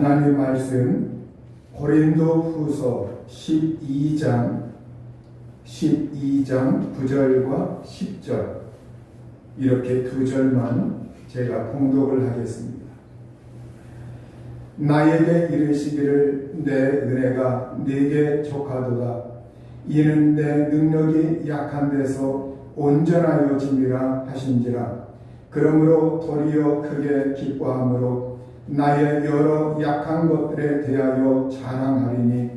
하나님 말씀 고린도후서 12장 9절과 10절 이렇게 두 절만 제가 봉독을 하겠습니다. 나에게 이르시기를 내 은혜가 네게 족하도다. 이는 내 능력이 약한 데서 온전하여짐이라 하신지라. 그러므로 도리어 크게 기뻐함으로 나의 여러 약한 것들에 대하여 자랑하리니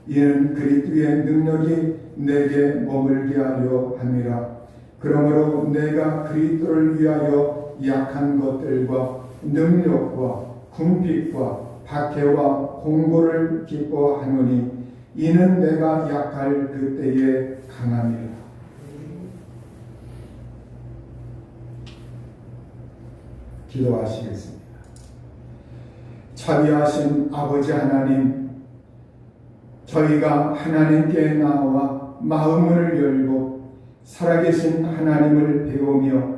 이는 그리스도의 능력이 내게 머물게 하려 함이라. 그러므로 내가 그리스도를 위하여 약한 것들과 능력과 궁핍과 박해와 공고를 기뻐하노니 이는 내가 약할 그때에 강함이라. 기도하시겠습니다. 자비하신 아버지 하나님, 저희가 하나님께 나와 마음을 열고 살아계신 하나님을 배우며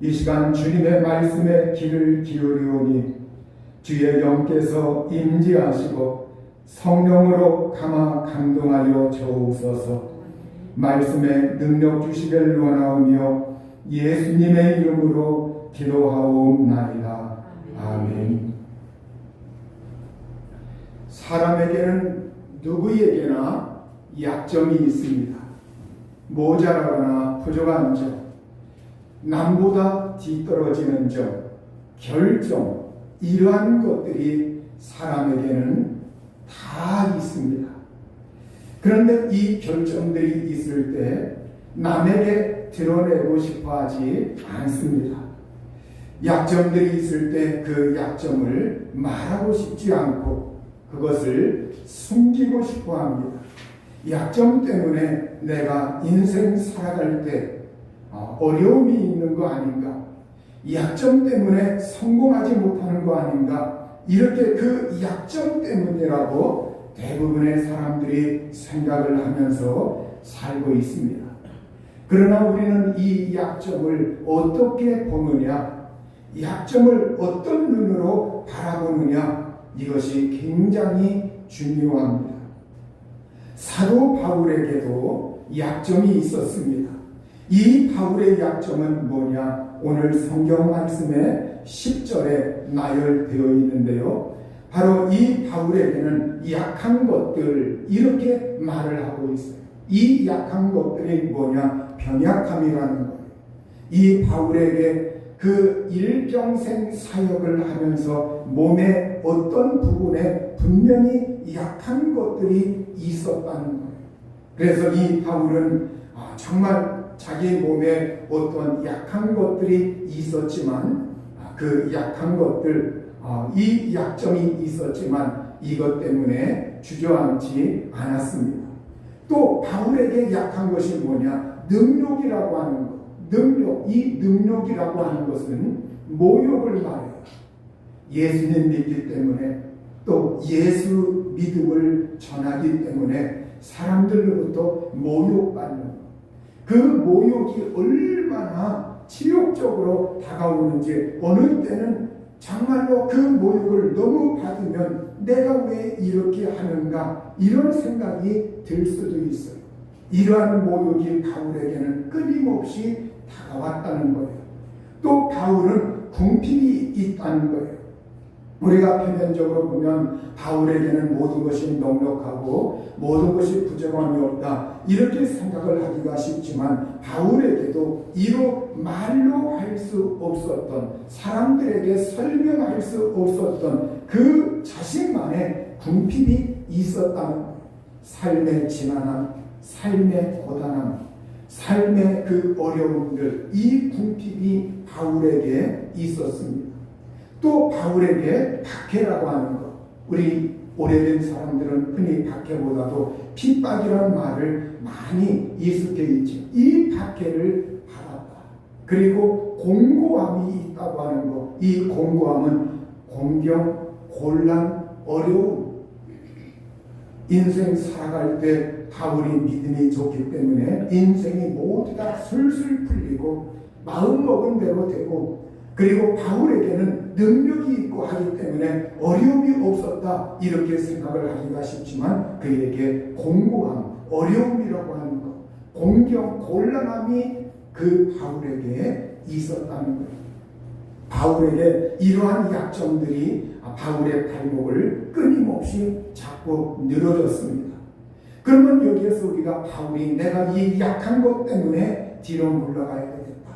이 시간 주님의 말씀에 귀를 기울이오니 주의 영께서 임재하시고 성령으로 감화 감동하여 주옵소서. 말씀에 능력 주시기를 원하오며 예수님의 이름으로 기도하옵나이다. 아멘. 사람에게는 누구에게나 약점이 있습니다. 모자라거나 부족한 점, 남보다 뒤떨어지는 점, 결점, 이러한 것들이 사람에게는 다 있습니다. 그런데 이 결점들이 있을 때 남에게 드러내고 싶어 하지 않습니다. 약점들이 있을 때 그 약점을 말하고 싶지 않고 그것을 숨기고 싶어 합니다. 약점 때문에 내가 인생 살아갈 때 어려움이 있는 거 아닌가? 약점 때문에 성공하지 못하는 거 아닌가? 이렇게 그 약점 때문이라고 대부분의 사람들이 생각을 하면서 살고 있습니다. 그러나 우리는 이 약점을 어떻게 보느냐? 약점을 어떤 눈으로 바라보느냐? 이것이 굉장히 중요합니다. 사도 바울에게도 약점이 있었습니다. 이 바울의 약점은 뭐냐? 오늘 성경 말씀에 10절에 나열되어 있는데요. 바로 이 바울에게는 약한 것들 이렇게 말을 하고 있어요. 이 약한 것들이 뭐냐? 병약함이라는 거예요. 이 바울에게 그 일평생 사역을 하면서 몸의 어떤 부분에 분명히 약한 것들이 있었다는 거예요. 그래서 이 바울은 정말 자기 몸에 어떤 약한 것들이 있었지만 그 약한 것들, 이 약점이 있었지만 이것 때문에 주저앉지 않았습니다. 또 바울에게 약한 것이 뭐냐? 능력이라고 하는 것. 능력, 이 능력이라고 하는 것은 모욕을 말해요. 예수님 믿기 때문에 또 예수 믿음을 전하기 때문에 사람들로부터 모욕받는 것. 그 모욕이 얼마나 치욕적으로 다가오는지 어느 때는 정말로 그 모욕을 너무 받으면 내가 왜 이렇게 하는가 이런 생각이 들 수도 있어요. 이러한 모욕이 바울에게는 끊임없이 다가왔다는 거예요. 또 바울은 궁핍이 있다는 거예요. 우리가 표면적으로 보면 바울에게는 모든 것이 넉넉하고 모든 것이 부정함이 없다 이렇게 생각을 하기가 쉽지만 바울에게도 이로 말로 할 수 없었던 사람들에게 설명할 수 없었던 그 자신만의 궁핍이 있었다는 거예요. 삶의 지난함, 삶의 고단함, 삶의 그 어려움들 이 궁핍이 바울에게 있었습니다. 또 바울에게 박해라고 하는 것, 우리 오래된 사람들은 흔히 박해보다도 핍박이라는 말을 많이 익숙해 있죠. 이 박해를 받았다. 그리고 공고함이 있다고 하는 것, 이 공고함은 공경, 곤란, 어려움, 인생 살아갈 때 바울이 믿음이 좋기 때문에 인생이 모두 다 술술 풀리고 마음먹은 대로 되고, 그리고 바울에게는 능력이 있고 하기 때문에 어려움이 없었다 이렇게 생각을 하기가 쉽지만 그에게 공고함, 어려움이라고 하는 것, 공경, 곤란함이 그 바울에게 있었다는 것. 바울에게 이러한 약점들이 바울의 발목을 끊임없이 자꾸 늘어졌습니다. 그러면 여기에서 우리가 바울이 내가 이 약한 것 때문에 뒤로 물러가야 되겠다.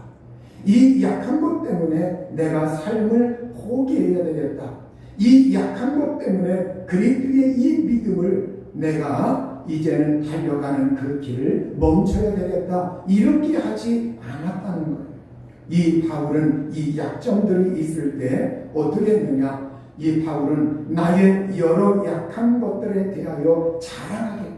이 약한 것 때문에 내가 삶을 포기해야 되겠다. 이 약한 것 때문에 그리스도의 이 믿음을 내가 이제는 달려가는 그 길을 멈춰야 되겠다. 이렇게 하지 않았다는 거예요. 이 바울은 이 약점들이 있을 때 어떻게 했느냐? 이 바울은 나의 여러 약한 것들에 대하여 자랑하겠다.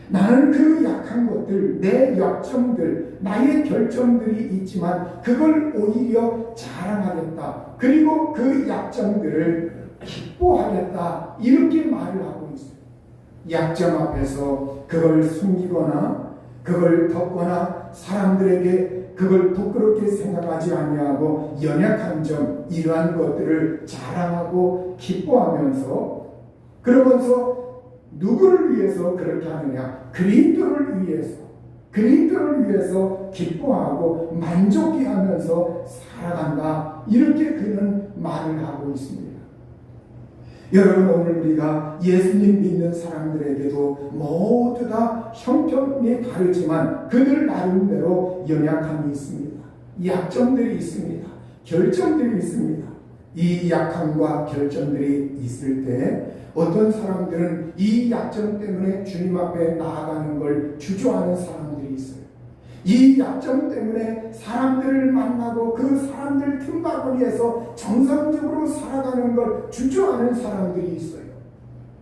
나는 그 약한 것들, 내 약점들, 나의 결점들이 있지만 그걸 오히려 자랑하겠다. 그리고 그 약점들을 기뻐하겠다. 이렇게 말을 하고 있어요. 약점 앞에서 그걸 숨기거나 그걸 덮거나 사람들에게 그걸 부끄럽게 생각하지 아니하고 연약한 점 이러한 것들을 자랑하고 기뻐하면서 그러면서 누구를 위해서 그렇게 하느냐? 그리스도를 위해서 기뻐하고 만족해 하면서 살아간다. 이렇게 그는 말을 하고 있습니다. 여러분, 오늘 우리가 예수님 믿는 사람들에게도 모두 다 형편이 다르지만 그들 나름대로 연약함이 있습니다. 약점들이 있습니다. 결점들이 있습니다. 이 약함과 결점들이 있을 때 어떤 사람들은 이 약점 때문에 주님 앞에 나아가는 걸 주저하는 사람들이 있어요. 이 약점 때문에 사람들을 만나고 그 사람들 틈바구니에서 정상적으로 살아가는 걸 주저하는 사람들이 있어요.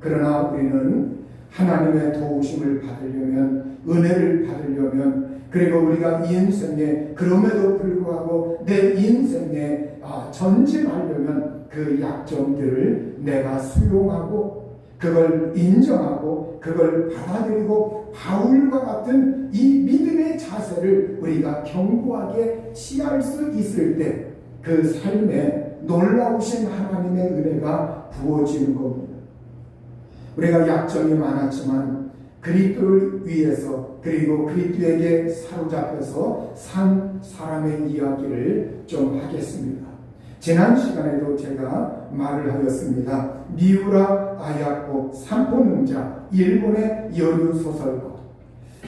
그러나 우리는 하나님의 도우심을 받으려면, 은혜를 받으려면, 그리고 우리가 이 인생에 그럼에도 불구하고 내 인생에 전진하려면 그 약점들을 내가 수용하고 그걸 인정하고 그걸 받아들이고 바울과 같은 이 믿음의 자세를 우리가 견고하게 취할 수 있을 때 그 삶에 놀라우신 하나님의 은혜가 부어지는 겁니다. 우리가 약점이 많았지만 그리스도를 위해서 그리고 그리스도에게 사로잡혀서 산 사람의 이야기를 좀 하겠습니다. 지난 시간에도 제가 말을 하였습니다. 미우라 아야코 산포능자, 일본의 여류 소설가,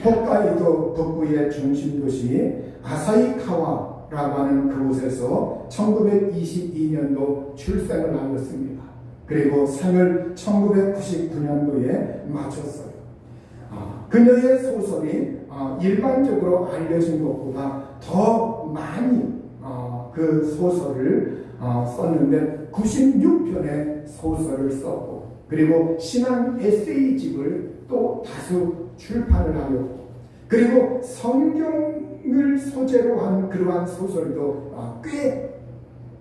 홋카이도 북부의 중심도시 아사히카와라고 하는 그곳에서 1922년도 출생을 하였습니다. 그리고 생을 1999년도에 마쳤어요. 그녀의 소설이 일반적으로 알려진 것보다 더 많이 그 소설을 썼는데 96편의 소설을 썼고 그리고 신앙 에세이집을 또 다수 출판을 하였고 그리고 성경을 소재로 한 그러한 소설도 꽤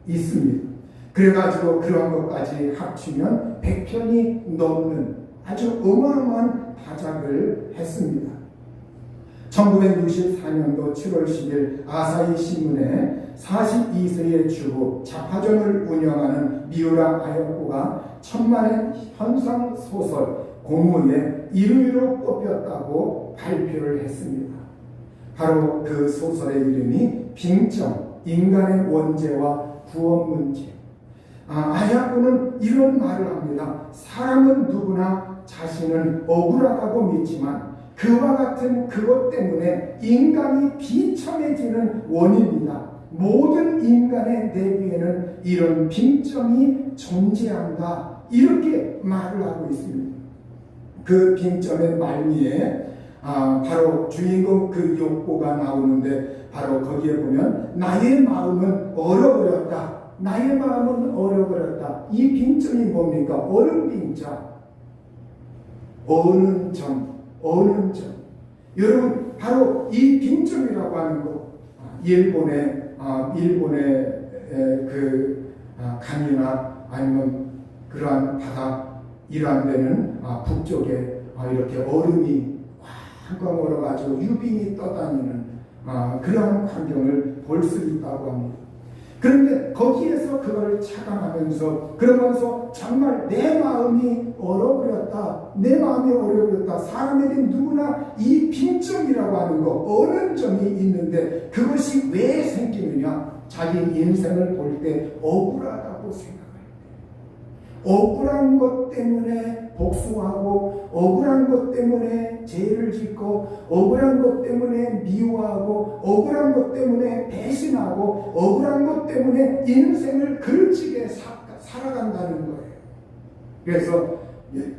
있습니다. 그래가지고 그런 것까지 합치면 100편이 넘는 아주 어마어마한 다작을 했습니다. 1964년도 7월 10일 아사히 신문에 42세의 주부 자파점을 운영하는 미우라 아야코가 천만의 현상 소설 공무의 1위로 뽑혔다고 발표를 했습니다. 바로 그 소설의 이름이 빙점, 인간의 원죄와 구원 문제. 아야코는 이런 말을 합니다. 사람은 누구나 자신은 억울하다고 믿지만 그와 같은 그것 때문에 인간이 비참해지는 원인이다. 모든 인간의 내부에는 이런 빙점이 존재한다. 이렇게 말을 하고 있습니다. 그 빙점의 말미에 바로 주인공 그 욕보가 나오는데 바로 거기에 보면 나의 마음은 얼어버렸다. 나의 마음은 얼어버렸다. 이 빙점이 뭡니까? 어른 빙자. 어는 점. 여러분 바로 이 빙점이라고 하는 것 일본의 그 강이나 아니면 그러한 바다 이러한 데는 북쪽에 이렇게 얼음이 왕왕 얼어가지고 유빙이 떠다니는 그러한 광경을 볼 수 있다고 합니다. 그런데 거기에서 그걸 차감하면서 그러면서 정말 내 마음이 얼어버렸다. 내 마음이 얼어버렸다. 사람에게 누구나 이 빈점이라고 하는 거 어느 점이 있는데 그것이 왜 생기느냐. 자기 인생을 볼 때 억울하다고 생각합니다. 억울한 것 때문에 복수하고 억울한 것 때문에 죄를 짓고 억울한 것 때문에 미워하고 억울한 것 때문에 배신하고 억울한 것 때문에 인생을 그르치게 살아간다는 거예요. 그래서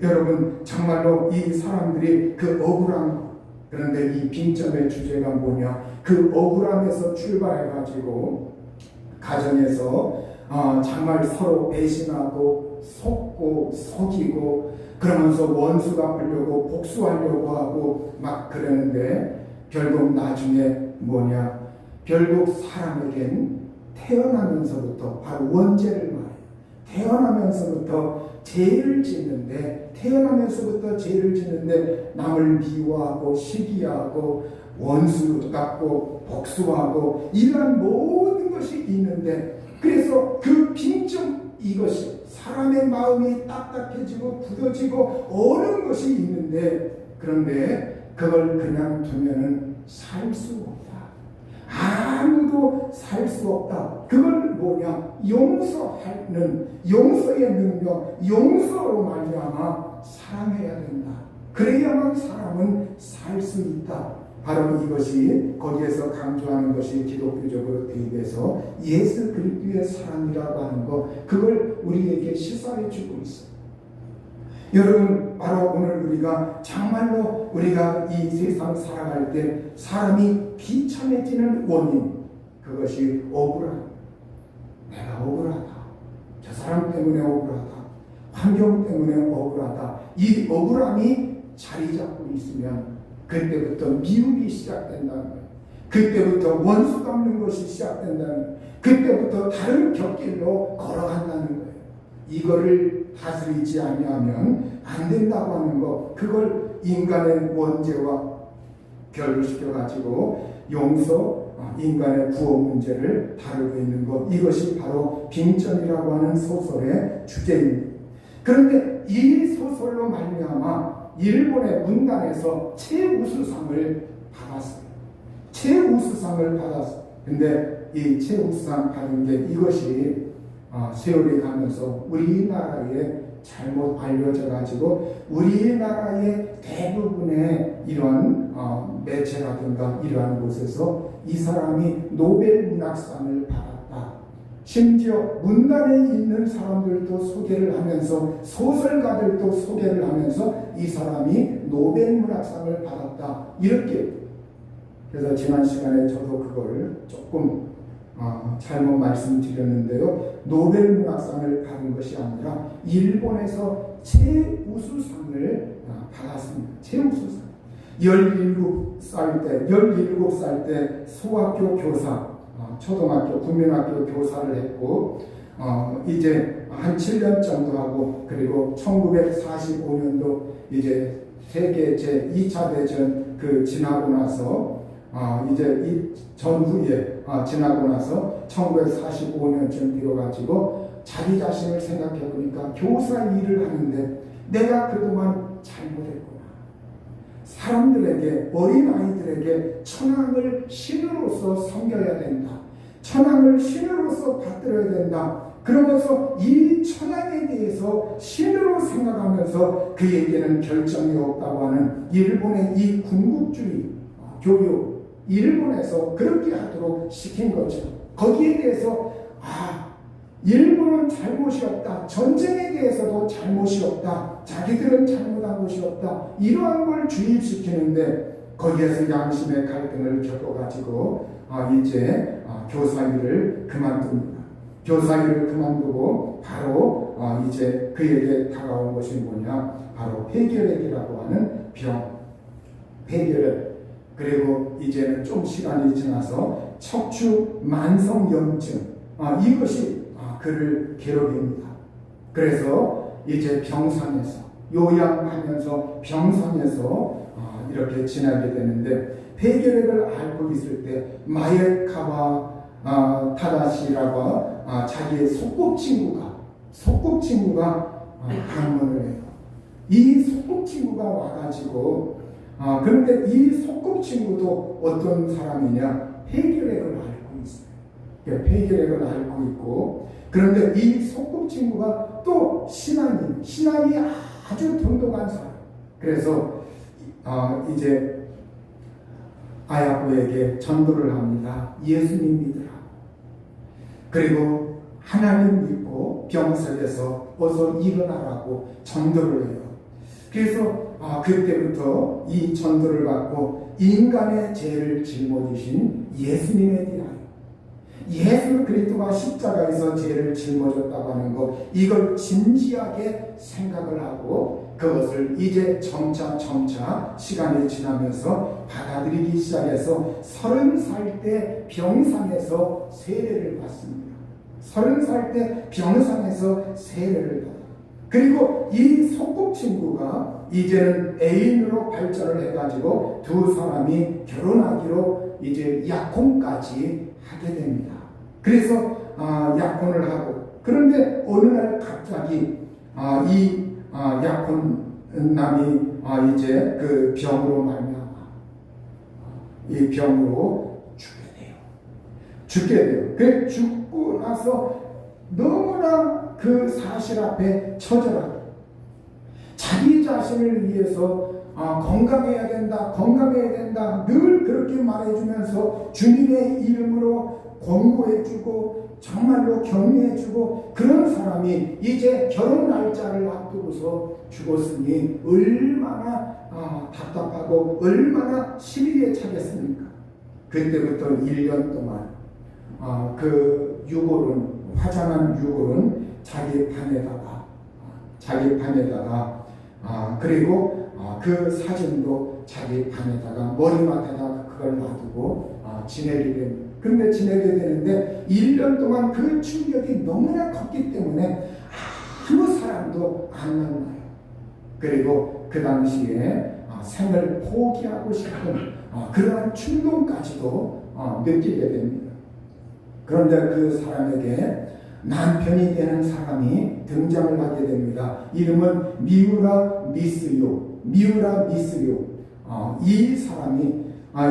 여러분 정말로 이 사람들이 그 억울한 것, 그런데 이 빈점의 주제가 뭐냐, 그 억울함에서 출발해가지고 가정에서 정말 서로 배신하고 속고 속이고 그러면서 원수가 되려고 복수하려고 하고 막 그러는데 결국 나중에 뭐냐, 결국 사람에겐 태어나면서부터 바로 원죄를 말해요. 태어나면서부터 죄를 짓는데 남을 미워하고 시기하고 원수 같고 복수하고 이러한 모든 것이 있는데, 그래서 그 빈점, 이것이 사람의 마음이 딱딱해지고 굳어지고 어는 것이 있는데, 그런데 그걸 그냥 두면은 살 수 없다. 아무도 살 수 없다. 그걸 뭐냐? 용서하는 용서의 능력, 용서로 말미암아 사랑해야 된다. 그래야만 사람은 살 수 있다. 바로 이것이 거기에서 강조하는 것이 기독교적으로 대입해서 예수 그리스도의 사랑이라고 하는 것, 그걸 우리에게 시사해 주고 있어요. 여러분, 바로 오늘 우리가 정말로 우리가 이 세상 살아갈 때 사람이 비참해지는 원인, 그것이 억울함. 내가 억울하다. 저 사람 때문에 억울하다. 환경 때문에 억울하다. 이 억울함이 자리 잡고 있으면 그때부터 미움이 시작된다는 거예요. 그때부터 원수 갚는 것이 시작된다는 거예요. 그때부터 다른 곁길로 걸어간다는 거예요. 이거를 다스리지 아니하면 안 된다고 하는 것, 그걸 인간의 원죄와 결부시켜가지고 인간의 구원 문제를 다루고 있는 것, 이것이 바로 빈점이라고 하는 소설의 주제입니다. 그런데 이 소설로 말미암아 일본의 문단에서 최우수상을 받았어요. 최우수상을 받았어요. 근데 이 최우수상 받은 게 이것이 세월이 가면서 우리나라에 잘못 알려져 가지고 우리나라의 대부분의 이러한 매체라든가 이러한 곳에서 이 사람이 노벨 문학상을 받았다. 심지어 문단에 있는 사람들도 소개를 하면서 소설가들도 소개를 하면서 이 사람이 노벨 문학상을 받았다. 이렇게. 그래서 지난 시간에 저도 그걸 조금 잘못 말씀드렸는데요. 노벨 문학상을 받은 것이 아니라 일본에서 최우수상을 받았습니다. 최우수상. 17살 때 소학교 교사, 초등학교, 국민학교 교사를 했고, 이제 한 7년 정도 하고, 그리고 1945년도 이제 세계 제2차 대전 지나고 나서, 이제 이 전후에 지나고 나서 1945년쯤 되어가지고 자기 자신을 생각해 보니까 교사 일을 하는데 내가 그동안 잘못했구나. 사람들에게, 어린아이들에게 천황을 신으로서 섬겨야 된다. 천황을 신으로서 받들어야 된다. 그러면서 이 천황에 대해서 신으로 생각하면서 그에게는 결정이 없다고 하는 일본의 이 군국주의 교육, 일본에서 그렇게 하도록 시킨 거죠. 거기에 대해서 일본은 잘못이 없다. 전쟁에 대해서도 잘못이 없다. 자기들은 잘못한 것이 없다. 이러한 걸 주입시키는데 거기에서 양심의 갈등을 겪어가지고 이제 교사 일을 그만둡니다. 교사 일을 그만두고 바로 이제 그에게 다가온 것이 뭐냐, 바로 폐결핵이라고 하는 병. 폐결핵. 그리고 이제는 좀 시간이 지나서 척추 만성염증, 이것이 그를 괴롭힙니다. 그래서 이제 병상에서 요양하면서 병상에서 이렇게 지나게 되는데, 폐결핵을 앓고 있을 때 마약과와 타다시라고 자기의 소꿉친구가 방문을 해요. 이 소꿉친구가 와가지고 그런데 이 소꿉친구도 어떤 사람이냐, 폐결핵을 앓고 있어요. 폐결핵을 앓고 있고, 그런데 이 소꿉친구가 또 신앙이 아주 돈독한 사람. 그래서 이제 아야코에게 전도를 합니다. 예수님 믿으라. 그리고 하나님 믿고 병석에서 어서 일어나라고 전도를 해요. 그래서 그때부터 이 전도를 받고 인간의 죄를 짊어지신 예수님에 대하여, 예수 그리스도가 십자가에서 죄를 짊어졌다고 하는 것, 이걸 진지하게 생각을 하고 그것을 이제 점차 시간이 지나면서 받아들이기 시작해서 30살 때 병상에서 세례를 받습니다. 30살 때 병상에서 세례를 받아요. 그리고 이 소꿉친구가 이제는 애인으로 발전을 해가지고 두 사람이 결혼하기로 이제 약혼까지 하게 됩니다. 그래서 약혼을 하고, 그런데 어느 날 갑자기 이 약혼남이 이제 그 병으로 말미암아 이 병으로 죽게 돼요. 그 죽고 나서 너무나 그 사실 앞에 처절하고, 자기 자신을 위해서 건강해야 된다 늘 그렇게 말해주면서 주님의 이름으로 권고해주고 정말로 격려해주고, 그런 사람이 이제 결혼 날짜를 앞두고서 죽었으니 얼마나 답답하고 얼마나 시비에 차겠습니까? 그때부터 1년 동안 그 화장한 유골은 자기 방에다가 그리고 그 사진도 자기 방에다가 머리맡에다가 그걸 놔두고 지내게 됩니다. 그런데 지내게 되는데 1년 동안 그 충격이 너무나 컸기 때문에 아무 사람도 안 만나요. 그리고 그 당시에 생을 포기하고 싶은 그러한 충동까지도 느끼게 됩니다. 그런데 그 사람에게 남편이 되는 사람이 등장을 하게 됩니다. 이름은 미우라 미스요. 이 사람이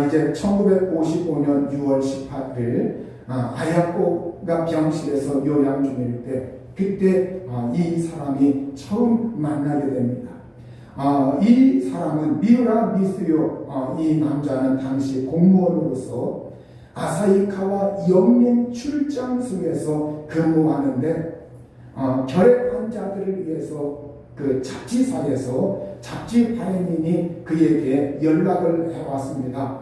이제 1955년 6월 18일 아야코가 병실에서 요양 중일 때, 그때 이 사람이 처음 만나게 됩니다. 이 사람은 미우라 미스요, 이 남자는 당시 공무원으로서 아사히카와 영민 출장소에서 근무하는데 결핵 환자들을 위해서 그 잡지사에서 잡지 발행인이 그에게 연락을 해왔습니다.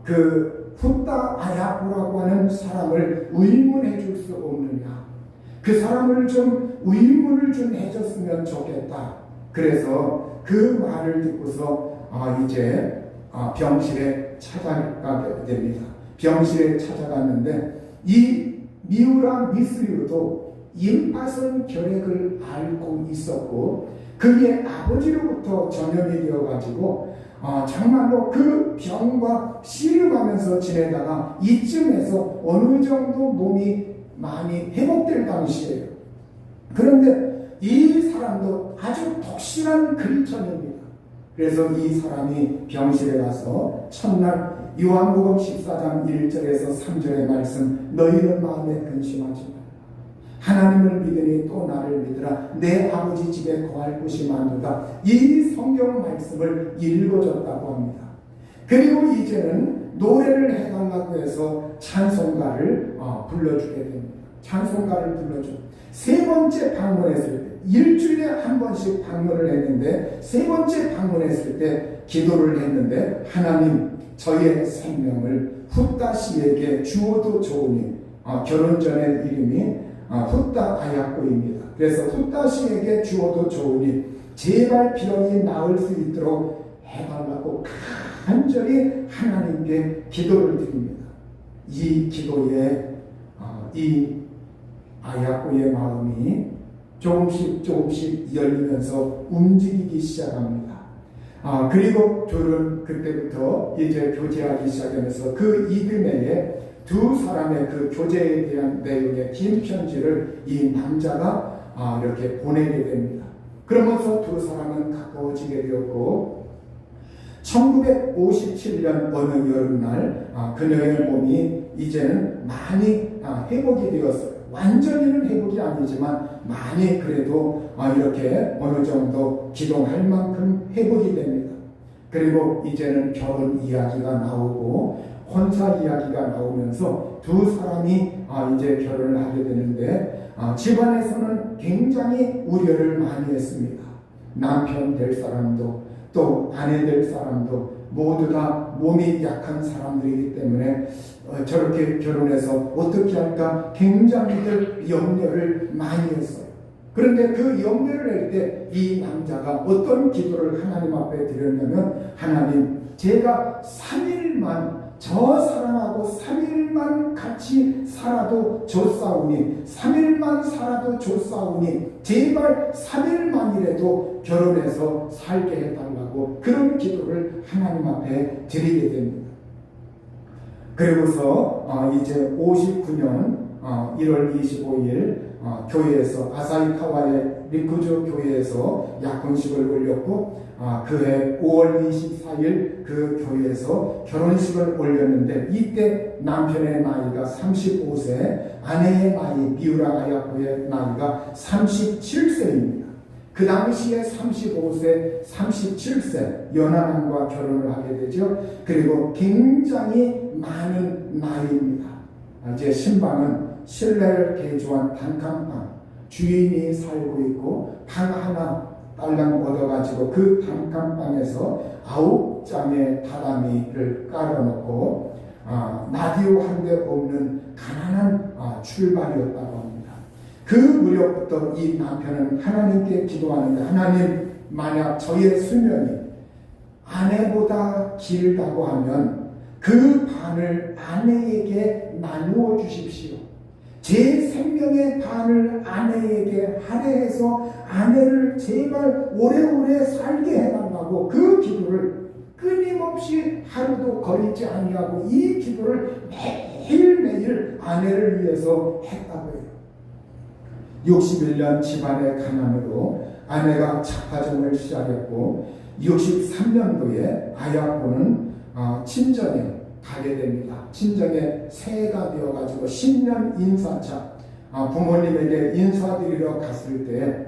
그 후타 아야코라고 하는 사람을 의문해 줄 수 없느냐, 그 사람을 좀 의문을 좀 해줬으면 좋겠다. 그래서 그 말을 듣고서 이제 병실에 찾아가게 됩니다. 병실에 찾아갔는데 이 미우라 미스류도 임파선 결핵을 앓고 있었고, 그의 아버지로부터 전염이 되어가지고 정말로 그 병과 씨름하면서 지내다가 이쯤에서 어느 정도 몸이 많이 회복될 당시예요. 그런데 이 사람도 아주 독실한 그리스도인입니다. 그래서 이 사람이 병실에 가서 첫날 요한복음 14장 1절에서 3절의 말씀, 너희는 마음에 근심하지 말라. 하나님을 믿으니 또 나를 믿으라. 내 아버지 집에 거할 곳이 많도다. 이 성경 말씀을 읽어줬다고 합니다. 그리고 이제는 노래를 해달라고 해서 찬송가를 불러주게 됩니다. 찬송가를 불러줘. 세 번째 방문했을 때, 일주일에 한 번씩 방문을 했는데, 세 번째 방문했을 때 기도를 했는데, 하나님 저의 생명을 후타 씨에게 주어도 좋으니, 결혼 전에 이름이 후타 아야코입니다. 그래서 후타 씨에게 주어도 좋으니 제발 병이 나을 수 있도록 해달라고 간절히 하나님께 기도를 드립니다. 이 기도에 이 아야코의 마음이 조금씩 열리면서 움직이기 시작합니다. 그리고 둘은 그때부터 이제 교제하기 시작하면서 그 이듬해에 두 사람의 그 교제에 대한 내용의 긴 편지를 이 남자가 이렇게 보내게 됩니다. 그러면서 두 사람은 가까워지게 되었고 1957년 어느 여름날 그녀의 몸이 이제는 많이 회복이 되었어요. 완전히는 회복이 아니지만 많이 그래도 이렇게 어느 정도 기동할 만큼 회복이 됩니다. 그리고 이제는 결혼 이야기가 나오고 혼사 이야기가 나오면서 두 사람이 이제 결혼을 하게 되는데 집안에서는 굉장히 우려를 많이 했습니다. 남편 될 사람도 또 아내 될 사람도 모두 다 몸이 약한 사람들이기 때문에 저렇게 결혼해서 어떻게 할까 굉장히들 염려를 많이 했어요. 그런데 그 염려를 할 때 이 남자가 어떤 기도를 하나님 앞에 드렸냐면, 하나님, 제가 3일만 저 사람하고 3일만 같이 살아도 좋사오니, 3일만 살아도 좋사오니 제발 3일만이라도 결혼해서 살게 해달라고 그런 기도를 하나님 앞에 드리게 됩니다. 그리고서 이제 59년 1월 25일 교회에서 아사히카와의 리쿠주 교회에서 약혼식을 올렸고 그해 5월 24일 그 교회에서 결혼식을 올렸는데, 이때 남편의 나이가 35세, 아내의 나이 미우라 아야코의 나이가 37세입니다. 그 당시에 35세, 37세 연하남과 결혼을 하게 되죠. 그리고 굉장히 많은 나이입니다. 이제 신방은 실내를 개조한 단칸방, 주인이 살고 있고 방 하나 딸랑 얻어가지고 그 단칸방에서 9장의 다다미를 깔아놓고 라디오 한 대 없는 가난한 출발이었다고 합니다. 그 무렵부터 이 남편은 하나님께 기도하는데, 하나님, 만약 저의 수명이 아내보다 길다고 하면 그 반을 아내에게 나누어 주십시오. 제 생명의 반을 아내에게 할애해서 아내를 제발 오래오래 살게 해달라고 그 기도를 끊임없이 하루도 거리지 아니하고 이 기도를 매일매일 아내를 위해서 했다고 해요. 61년 집안의 가난으로 아내가 자파점을 시작했고 63년도에 아야코는 친정에 가게 됩니다. 친정에 새해가 되어가지고 신년 인사차 부모님에게 인사드리러 갔을 때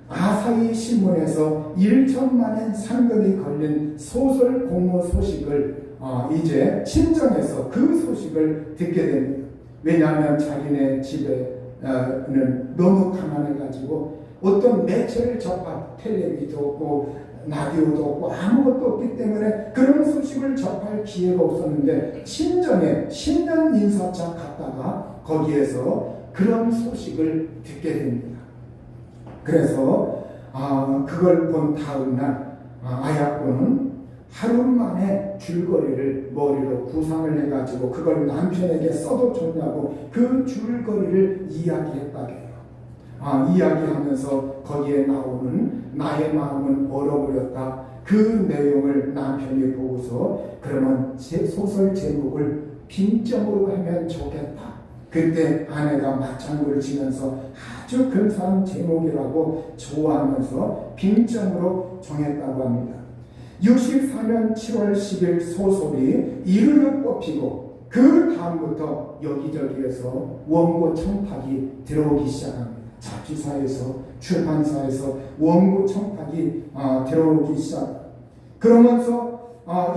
아사히 신문에서 1천만엔 상금이 걸린 소설 공모 소식을 이제 친정에서 그 소식을 듣게 됩니다. 왜냐하면 자기네 집에는 너무 가난해가지고 어떤 매체를 접할 텔레비도 없고 라디오도 없고 아무것도 없기 때문에 그런 소식을 접할 기회가 없었는데, 친정에 신년 인사차 갔다가 거기에서 그런 소식을 듣게 됩니다. 그래서 그걸 본 다음 날 아야코는 하루 만에 줄거리를 머리로 구상을 해가지고 그걸 남편에게 써도 좋냐고 그 줄거리를 이야기했다고 해요. 이야기하면서 거기에 나오는 나의 마음은 얼어버렸다, 그 내용을 남편이 보고서 그러면 제 소설 제목을 빈점으로 하면 좋겠다. 그때 아내가 맞장구를 치면서 아주 근사한 제목이라고 좋아하면서 빈점으로 정했다고 합니다. 64년 7월 10일 소설이 이르르 뽑히고 그 다음부터 여기저기에서 원고 청탁이 들어오기 시작합니다. 잡지사에서 출판사에서 원고 청탁이 들어오기 시작. 그러면서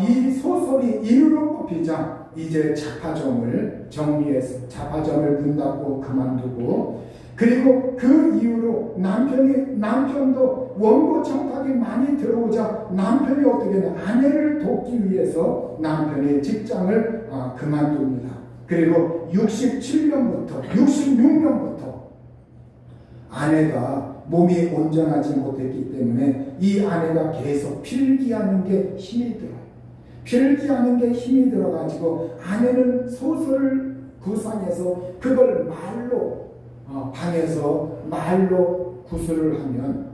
이 소설이 이르르 뽑히자 이제 자파점을 정리해서 자파점을 문 닫고 그만두고, 그리고 그 이후로 남편도 원고 청탁이 많이 들어오자 남편이 어떻게 하냐, 아내를 돕기 위해서 남편이 직장을 그만둡니다. 그리고 67년부터 66년부터 아내가 몸이 온전하지 못했기 때문에 이 아내가 계속 필기하는 게 힘이 들어요. 필기하는 게 힘이 들어가지고 아내는 소설을 구상해서 그걸 말로 방에서 말로 구술을 하면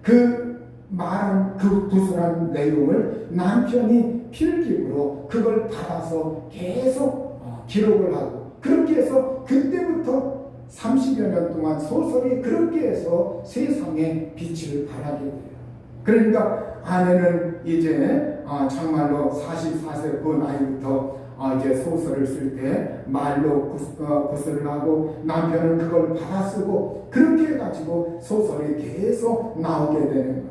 그 말한 그 구술한 내용을 남편이 필기로 그걸 받아서 계속 기록을 하고 그렇게 해서 그때부터 30여 년 동안 소설이 그렇게 해서 세상에 빛을 발하게 돼요. 그러니까 아내는 이제 정말로 44세 그 나이부터 이제 소설을 쓸 때 말로 구술을 하고 남편은 그걸 받아쓰고 그렇게 해가지고 소설이 계속 나오게 되는 거예요.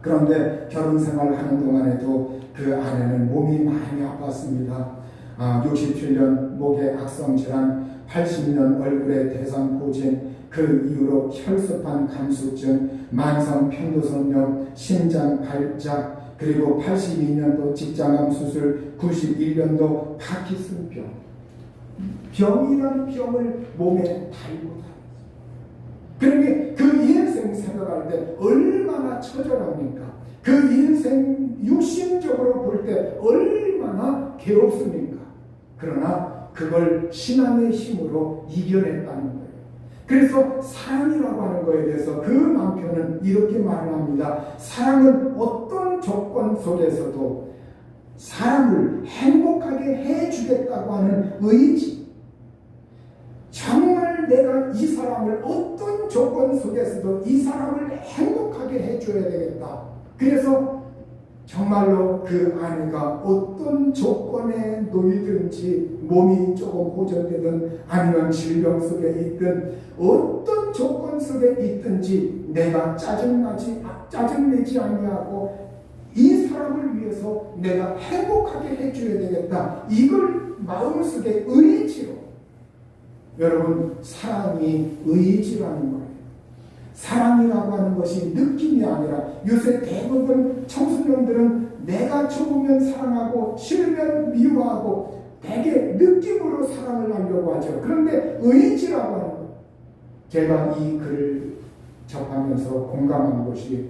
그런데 결혼 생활을 하는 동안에도 그 아내는 몸이 많이 아팠습니다. 67년 목에 악성 질환, 80년 얼굴에 대상포진, 그 이후로 혈소판 감수증, 만성 편도선염, 심장 발작, 그리고 82년도 직장암 수술, 91년도 파킨슨병. 병이라는 병을 몸에 달고 다녔어요. 그러니 그 인생 생각할 때 얼마나 처절합니까? 그 인생 육신적으로 볼 때 얼마나 괴롭습니까? 그러나 그걸 신앙의 힘으로 이겨냈다는 거예요. 그래서 사랑이라고 하는 거에 대해서 그 남편은 이렇게 말을 합니다. 사랑은 어떤 조건 속에서도 사람을 행복하게 해주겠다고 하는 의지. 정말 내가 이 사람을 어떤 조건 속에서도 이 사람을 행복하게 해줘야 되겠다. 그래서 정말로 그 아내가 어떤 조건에 놓이든지 몸이 조금 호전되든 아니면 질병 속에 있든 어떤 조건 속에 있든지 내가 짜증내지 아니하고 이 사람을 위해서 내가 행복하게 해줘야 되겠다. 이걸 마음속에 의지로. 여러분, 사랑이 의지라는 거예요. 사랑이라고 하는 것이 느낌이 아니라 요새 대부분 청소년들은 내가 좋으면 사랑하고 싫으면 미워하고 되게 느낌으로 사랑을 하려고 하죠. 그런데 의지라고 하는 것. 제가 이 글을 접하면서 공감한 것이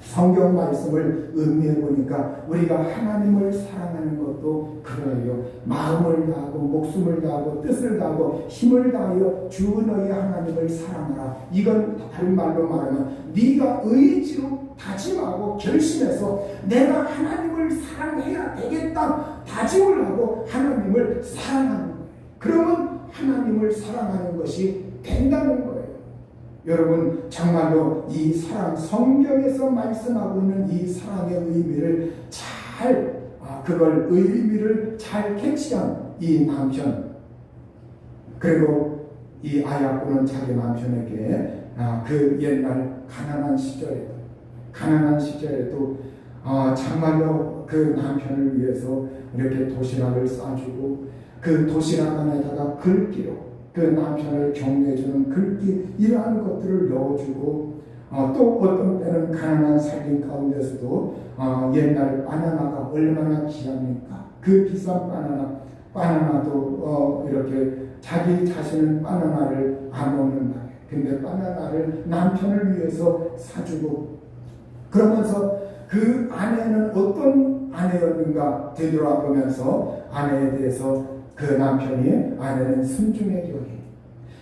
성경 말씀을 음미해 보니까 우리가 하나님을 사랑하는 것도 그래요. 마음을 다하고 목숨을 다하고 뜻을 다하고 힘을 다하여 주 너희 하나님을 사랑하라. 이건 다른 말로 말하면 네가 의지로 다짐하고 결심해서 내가 하나님을 사랑해야 되겠다 다짐을 하고 하나님을 사랑하는 거예요. 그러면 하나님을 사랑하는 것이 된다는 거예요. 여러분, 정말로 이 사랑, 성경에서 말씀하고 있는 이 사랑의 의미를 그걸 의미를 잘 캐치한 이 남편, 그리고 이 아야코는 자기 남편에게 그 옛날 가난한 시절에도 정말로 그 남편을 위해서 이렇게 도시락을 싸주고 그 도시락 안에다가 글귀로 그 남편을 격려해주는 글귀 이러한 것들을 넣어주고 또 어떤 때는 가난한 살림 가운데서도 옛날 바나나가 얼마나 귀합니까? 그 비싼 바나나도 이렇게 자기 자신은 바나나를 안 먹는다. 근데 바나나를 남편을 위해서 사주고 그러면서 그 아내는 어떤 아내였는가 되돌아보면서 아내에 대해서 그 남편이 아내는 순종의 여인,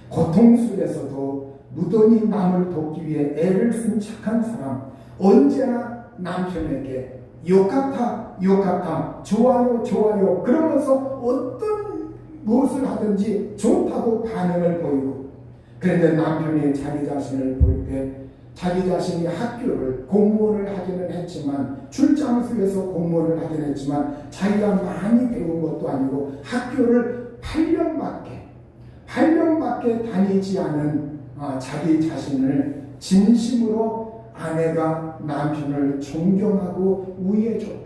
고통 속에서도 무던히 남을 돕기 위해 애를 쓴 착한 사람, 언제나 남편에게 욕같아 좋아요 그러면서 어떤 무엇을 하든지 좋다고 반응을 보이고, 그런데 남편이 자기 자신을 볼 때 자기 자신이 학교를 공무원을 하기는 했지만 출장소에서 공무원을 하긴 했지만 자기가 많이 배운 것도 아니고 학교를 8년밖에 다니지 않은 자기 자신을 진심으로 아내가 남편을 존경하고 우애해줬다.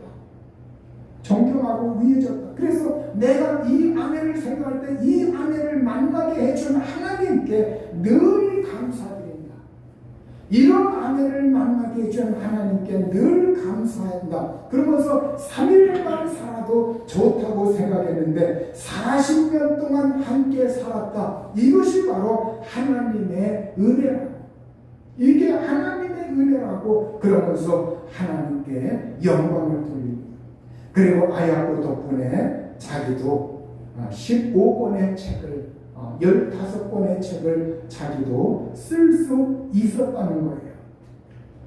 그래서 내가 이 아내를 생각할 때 이 아내를 만나게 해준 하나님께 늘 감사드립니다. 이런 아내를 만나게 해준 하나님께 늘 감사한다. 그러면서 3일만 살아도 좋다고 생각했는데 40년 동안 함께 살았다. 이것이 바로 하나님의 은혜라고. 이게 하나님의 은혜라고 그러면서 하나님께 영광을 돌립니다. 그리고 아야코 덕분에 자기도 15권의 책을 15권의 책을 자기도 쓸 수 있었다는 거예요.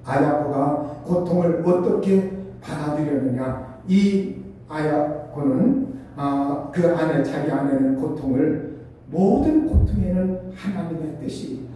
아야코가 고통을 어떻게 받아들였느냐. 이 아야코는 그 안에 자기 안에는 고통을 모든 고통에는 하나님의 뜻이 있다.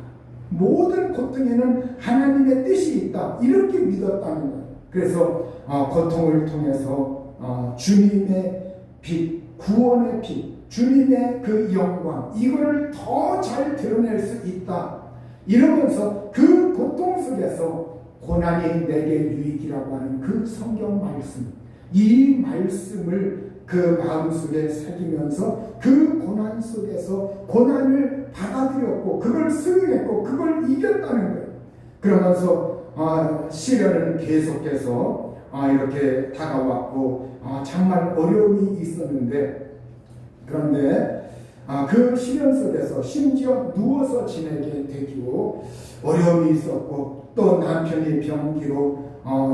모든 고통에는 하나님의 뜻이 있다. 이렇게 믿었다는 거예요. 그래서 고통을 통해서 주님의 빛, 구원의 빛, 주님의 그 영광 이거를 더 잘 드러낼 수 있다. 이러면서 그 고통 속에서 고난이 내게 유익이라고 하는 그 성경 말씀, 이 말씀을 그 마음속에 새기면서 그 고난 속에서 고난을 받아들였고 그걸 수용했고 그걸 이겼다는 거예요. 그러면서 시련은 계속해서 이렇게 다가왔고 정말 어려움이 있었는데, 그런데 그 시련 속에서 심지어 누워서 지내게 되고 어려움이 있었고, 또 남편이 병기로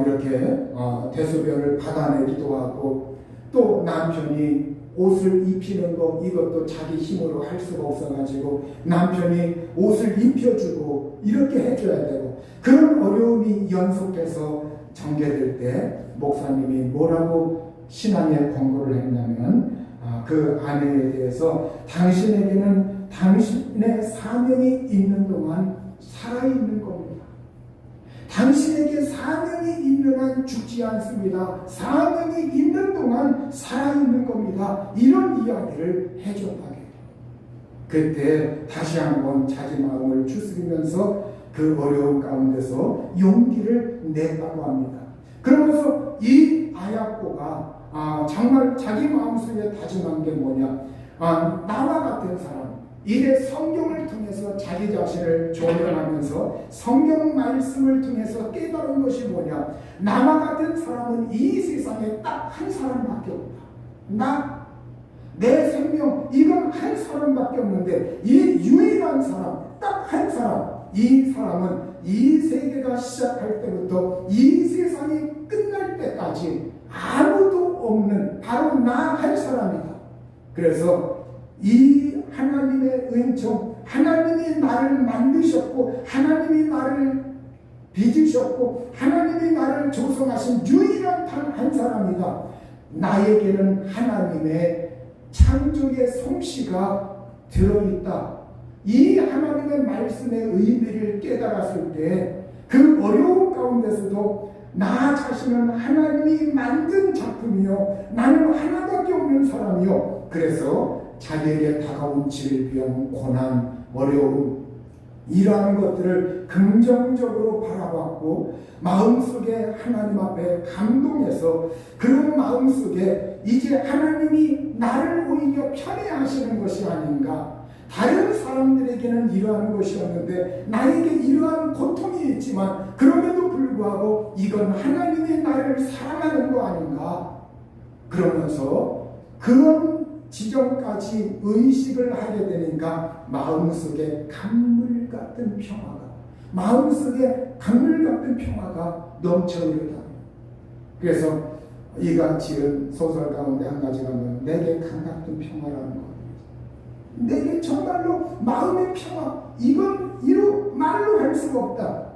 이렇게 대소변을 받아내기도 하고, 또 남편이 옷을 입히는 거 이것도 자기 힘으로 할 수가 없어가지고 남편이 옷을 입혀주고 이렇게 해줘야 되고, 그런 어려움이 연속해서 전개될 때 목사님이 뭐라고 신앙의 권고를 했냐면, 그 아내에 대해서 당신에게는 당신의 사명이 있는 동안 살아있는 겁니다. 당신에게 사명이 있는 한 죽지 않습니다. 사명이 있는 동안 살아있는 겁니다. 이런 이야기를 해줬다게. 그때 다시 한번 자기 마음을 추스리면서 그 어려운 가운데서 용기를 냈다고 합니다. 그러면서 이 아야코가 정말 자기 마음속에 다짐한 게 뭐냐, 나와 같은 사람, 이래 성경을 통해서 자기 자신을 조명하면서 성경 말씀을 통해서 깨달은 것이 뭐냐, 나와 같은 사람은 이 세상에 딱 한 사람밖에 없다. 내 생명 이건 한 사람밖에 없는데, 이 유일한 사람, 딱 한 사람, 이 사람은 이 세계가 시작할 때부터 이 세상이 끝날 때까지 아무도 없는 바로 나 한 사람이다. 그래서 이 하나님의 은총, 하나님이 나를 만드셨고 하나님이 나를 빚으셨고 하나님이 나를 조성하신 유일한 단 한 사람이다. 나에게는 하나님의 창조의 솜씨가 들어있다. 이 하나님의 말씀의 의미를 깨달았을 때 그 어려운 가운데서도 나 자신은 하나님이 만든 작품이요, 나는 하나밖에 없는 사람이요. 그래서 자기에게 다가온 질병, 고난, 어려움 이러한 것들을 긍정적으로 바라봤고 마음속에 하나님 앞에 감동해서 그런 마음속에 이제 하나님이 나를 오히려 편애하시는 것이 아닌가, 다른 사람들에게는 이러한 것이 없는데 나에게 이러한 고통이 있지만 그럼에도 불구하고 이건 하나님이 나를 사랑하는 거 아닌가, 그러면서 그런 지점까지 의식을 하게 되니까 마음속에 강물 같은 평화가 넘쳐 흐르다. 그래서 이가 지은 소설 가운데 한 가지가 뭐냐면 내게 강 같은 평화라는 거. 내게 정말로 마음의 평화, 이건 말로 할 수가 없다.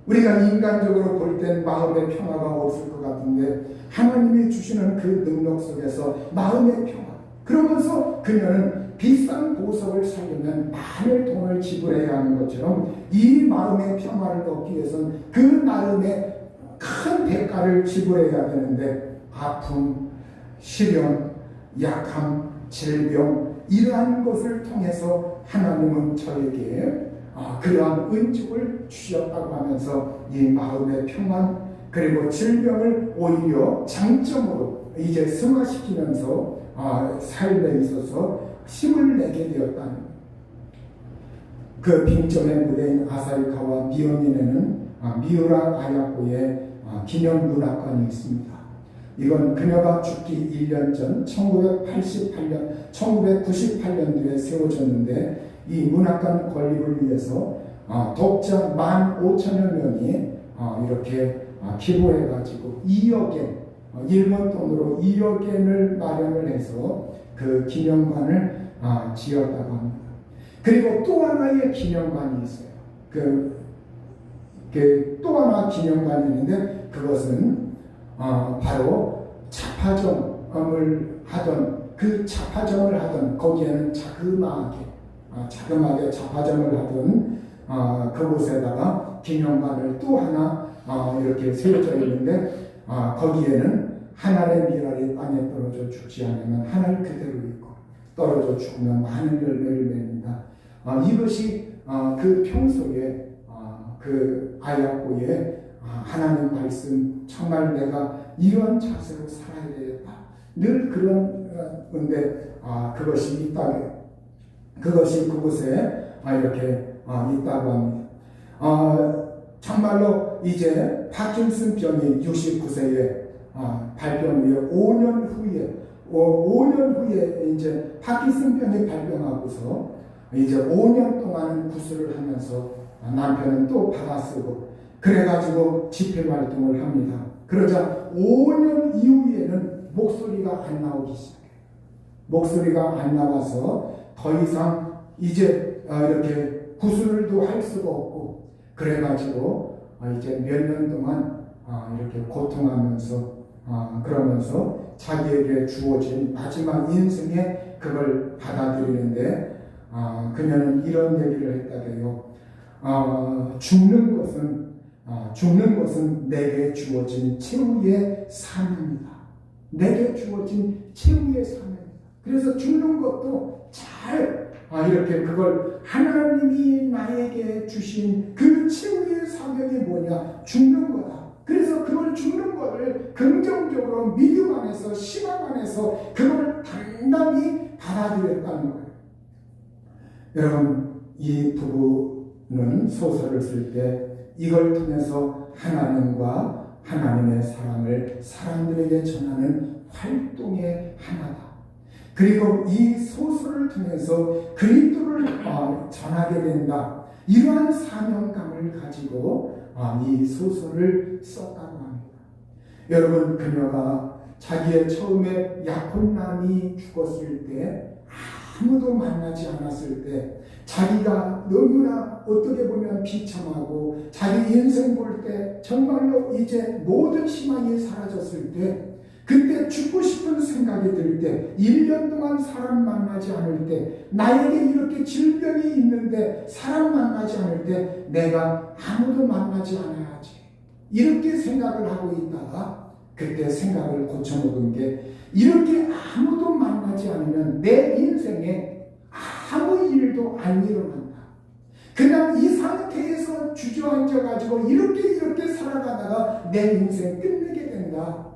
우리가 인간적으로 볼 땐 마음의 평화가 없을 것 같은데 하나님이 주시는 그 능력 속에서 마음의 평화. 그러면서 그녀는 비싼 보석을 사려면 많은 돈을 지불해야 하는 것처럼 이 마음의 평화를 얻기 위해서는 그 나름의 큰 대가를 지불해야 되는데, 아픔, 시련, 약함, 질병 이러한 것을 통해서 하나님은 저에게 그러한 은총을 주셨다고 하면서 이 마음의 평안 그리고 질병을 오히려 장점으로 이제 승화시키면서 삶에 있어서 힘을 내게 되었다는, 그 빙점의 무대인 아사히카와 미요민에는 미우라 아야코의 기념 문학관이 있습니다. 이건 그녀가 죽기 1년 전 1998년도에 세워졌는데, 이 문학관 건립을 위해서 독자 15,000여 명이 이렇게 기부해가지고 2억엔, 일본 돈으로 2억엔을 마련을 해서 그 기념관을 지었다고 합니다. 그리고 또 하나의 기념관이 있어요. 또 하나 기념관이 있는데 그것은 바로 자파점을 하던 그 잡화점을 하던, 거기에는 자그마하게 잡화점을 하던 그곳에다가 기념관을 또 하나 이렇게 세워져 있는데, 거기에는 하나의 미랄이 땅에 떨어져 죽지 않으면 하늘 그대로 있고 떨어져 죽으면 많은 열매를 맺는다. 이것이 그 평소에 그 아야코의 하나님 말씀, 정말 내가 이런 자세로 살아야 되겠다. 늘 그런 건데 그것이 이 땅에, 그것이 그곳에 이렇게 있다고 합니다. 정말로 이제 파킨슨 병이 69세에 발병 후에 5년 후에 이제 파킨슨 병이 발병하고서 이제 5년 동안 구술을 하면서 남편은 또 받아쓰고 그래가지고 집회 활동을 합니다. 그러자 5년 이후에는 목소리가 안 나오기 시작해요. 목소리가 안 나와서 더 이상 이제 이렇게 구술도 할 수가 없고, 그래가지고 이제 몇 년 동안 이렇게 고통하면서 그러면서 자기에게 주어진 마지막 인생에 그걸 받아들이는데, 그녀는 이런 얘기를 했다고요. 죽는 것은 내게 주어진 최후의 사명이다. 내게 주어진 최후의 사명이다. 그래서 죽는 것도 잘 이렇게 그걸 하나님이 나에게 주신 그 최후의 사명이 뭐냐? 죽는 거다. 그래서 그걸 죽는 거를 긍정적으로 믿음 안에서, 신앙 안에서 그걸 당당히 받아들였다는 거예요. 여러분, 이 부부는 소설을 쓸 때 이걸 통해서 하나님과 하나님의 사랑을 사람들에게 전하는 활동의 하나다. 그리고 이 소설을 통해서 그리스도를 전하게 된다. 이러한 사명감을 가지고 이 소설을 썼다고 합니다. 여러분, 그녀가 자기의 처음에 야콘남이 죽었을 때, 아무도 만나지 않았을 때, 자기가 너무나 어떻게 보면 비참하고 자기 인생 볼 때 정말로 이제 모든 희망이 사라졌을 때, 그때 죽고 싶은 생각이 들 때, 1년 동안 사람 만나지 않을 때, 나에게 이렇게 질병이 있는데 사람 만나지 않을 때 내가 아무도 만나지 않아야지, 이렇게 생각을 하고 있다가 그때 생각을 고쳐먹은 게, 이렇게 아무도 만나지 않으면 내 인생에 아무 일도 안 일어난다. 그냥 이 상태에서 주저앉아가지고 이렇게 살아가다가 내 인생 끝내게 된다.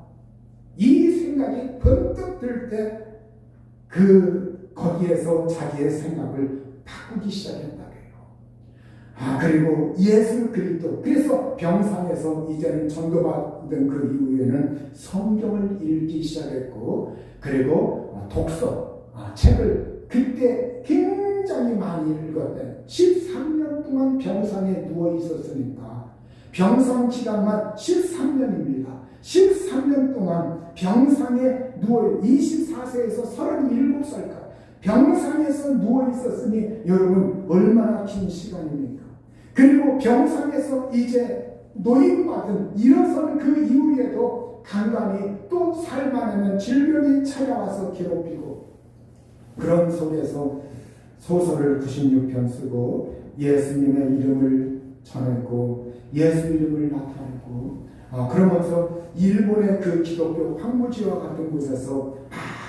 이 생각이 번뜩 들 때 거기에서 자기의 생각을 바꾸기 시작했다고요. 그리고 예수 그리스도, 그래서 병상에서 이제는 전도받은 그 이후에는 성경을 읽기 시작했고, 그리고 독서, 책을 그때 굉장히 많이 읽었대. 13년 동안 병상에 누워 있었으니까, 병상 기간만 13년입니다. 13년 동안 병상에 누워 24세에서 37살까지 병상에서 누워 있었으니 여러분 얼마나 긴 시간입니까? 그리고 병상에서 이제 노임받은 일어선 그 이후에도 간간히 또 살만하면 질병이 찾아와서 괴롭히고, 그런 속에서 소설을 96편 쓰고 예수님의 이름을 전했고 예수 이름을 나타냈고, 그러면서 일본의 그 기독교 황무지와 같은 곳에서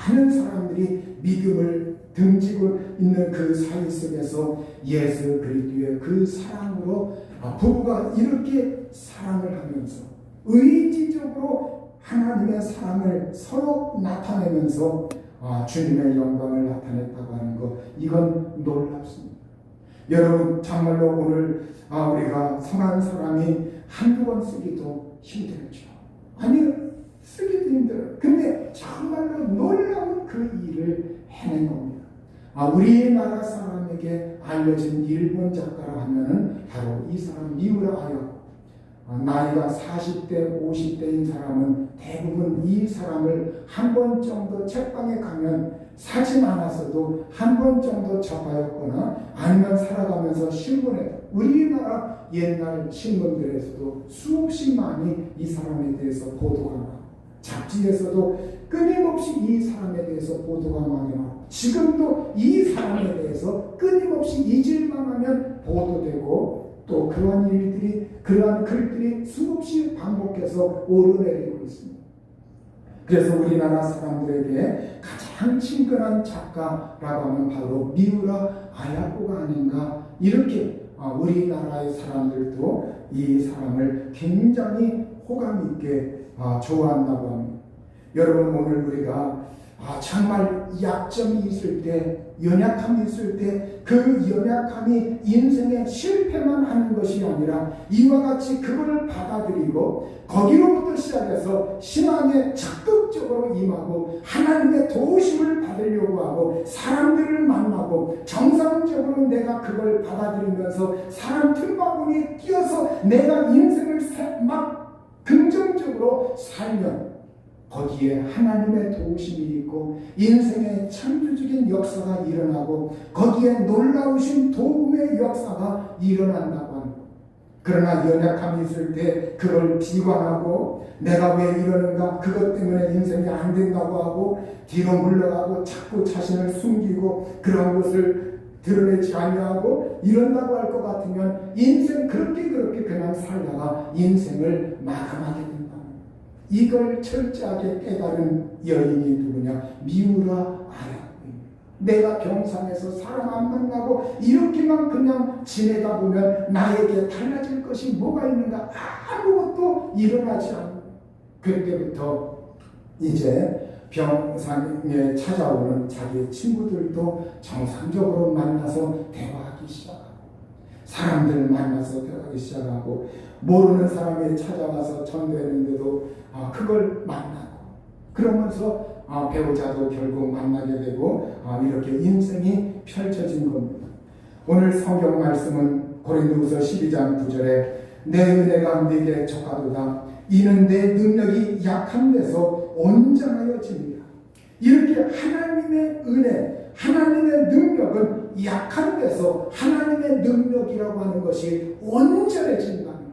많은 사람들이 믿음을 등지고 있는 그 사이 속에서 예수 그리스도의 그 사랑으로 부부가 이렇게 사랑을 하면서 의지적으로 하나님의 사랑을 서로 나타내면서 주님의 영광을 나타냈다고 하는 것, 이건 놀랍습니다. 여러분, 정말로 오늘 우리가 성한 사람이 한두 번 쓰기도 힘들죠. 아니, 쓰기도 힘들어요. 근데 정말로 놀라운 그 일을 해낸 겁니다. 우리나라 사람에게 알려진 일본 작가라 하면은 바로 이 사람 미우라 아야코. 나이가 40대, 50대인 사람은 대부분 이 사람을 한 번 정도 책방에 가면 사진 않았어도 한 번 정도 접하였거나 아니면 살아가면서 신문에, 우리나라 옛날 신문들에서도 수없이 많이 이 사람에 대해서 보도가 나고, 잡지에서도 끊임없이 이 사람에 대해서 보도가 많이 나오고, 지금도 이 사람에 대해서 끊임없이 잊을만 하면 보도되고, 또 그러한 일들이, 그러한 글들이 수없이 반복해서 오르내리고 있습니다. 그래서 우리나라 사람들에게 가장 친근한 작가라고 하면 바로 미우라 아야코가 아닌가, 이렇게 우리나라의 사람들도 이 사람을 굉장히 호감 있게 좋아한다고 합니다. 여러분, 오늘 우리가 정말 약점이 있을 때, 연약함이 있을 때 그 연약함이 인생의 실패만 하는 것이 아니라 이와 같이 그걸 받아들이고 거기로부터 시작해서 신앙에 적극적으로 임하고 하나님의 도우심을 받으려고 하고 사람들을 만나고 정상적으로 내가 그걸 받아들이면서 사람 틈바구니에 끼어서 내가 인생을 막 긍정적으로 살면 거기에 하나님의 도우심이 있고 인생의 창조적인 역사가 일어나고 거기에 놀라우신 도움의 역사가 일어난다고 합니다. 그러나 연약함이 있을 때 그걸 비관하고 내가 왜 이러는가, 그것 때문에 인생이 안 된다고 하고 뒤로 물러가고 자꾸 자신을 숨기고 그런 것을 드러내지 아니하고 이런다고 할 것 같으면 인생 그렇게 그냥 살다가 인생을 마감하게 됩니다. 이걸 철저하게 깨달은 여인이 누구냐? 미우라 아야코입니다. 내가 병상에서 사람 안 만나고 이렇게만 그냥 지내다 보면 나에게 달라질 것이 뭐가 있는가? 아무것도 일어나지 않고 그때부터 이제 병상에 찾아오는 자기 친구들도 정상적으로 만나서 대화하기 시작하고 사람들 만나서 대화하기 시작하고 모르는 사람이 찾아와서 전도했는데도 그걸 만나고 그러면서 배우자도 결국 만나게 되고 이렇게 인생이 펼쳐진 겁니다. 오늘 성경 말씀은 고린도후서 12장 9절에 내 은혜가 네게 족하도다 이는 내 능력이 약한 데서 온전하여집니다. 이렇게 하나님의 은혜, 하나님의 능력은 약한 데서 하나님의 능력이라고 하는 것이 온전해진다는 거예요.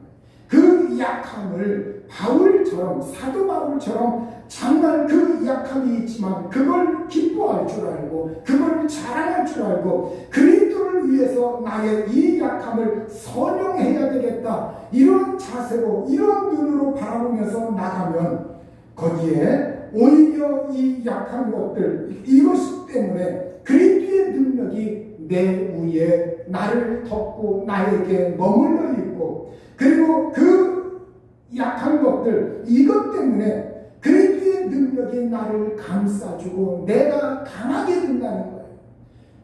그 약함을 바울처럼, 사도 바울처럼 정말 그 약함이 있지만 그걸 기뻐할 줄 알고 그걸 자랑할 줄 알고 그리스도를 위해서 나의 이 약함을 선용해야 되겠다, 이런 자세로 이런 눈으로 바라보면서 나가면 거기에 오히려 이 약한 것들, 이것 때문에 그리스도의 능력이 내 위에 나를 덮고 나에게 머물러 있고 그리고 그 약한 것들, 이것 때문에 그리스도의 능력이 나를 감싸주고 내가 강하게 된다는 거예요.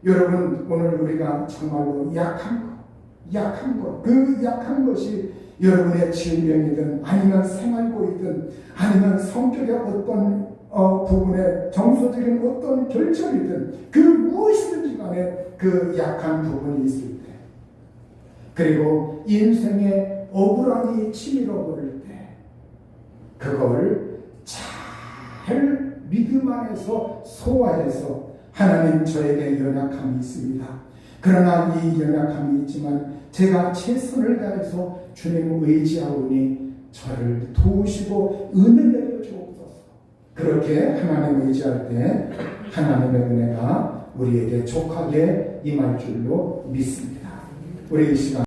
여러분, 오늘 우리가 정말로 약한 것, 그 약한 것이 여러분의 질병이든 아니면 생활고이든 아니면 성격의 어떤 부분에 정서적인 어떤 결점이든 그 무엇이든지 간에 그 약한 부분이 있을 때, 그리고 인생의 억울함이 치밀어 버릴 때 그걸 잘 믿음 안에서 소화해서 하나님, 저에게 연약함이 있습니다. 그러나 이 연약함이 있지만 제가 최선을 다해서 주님을 의지하오니 저를 도우시고 은혜 내려 주옵소서. 그렇게 하나님 의지할 때 하나님의 은혜가 우리에게 족하게 임할 줄로 믿습니다. 우리 이 시간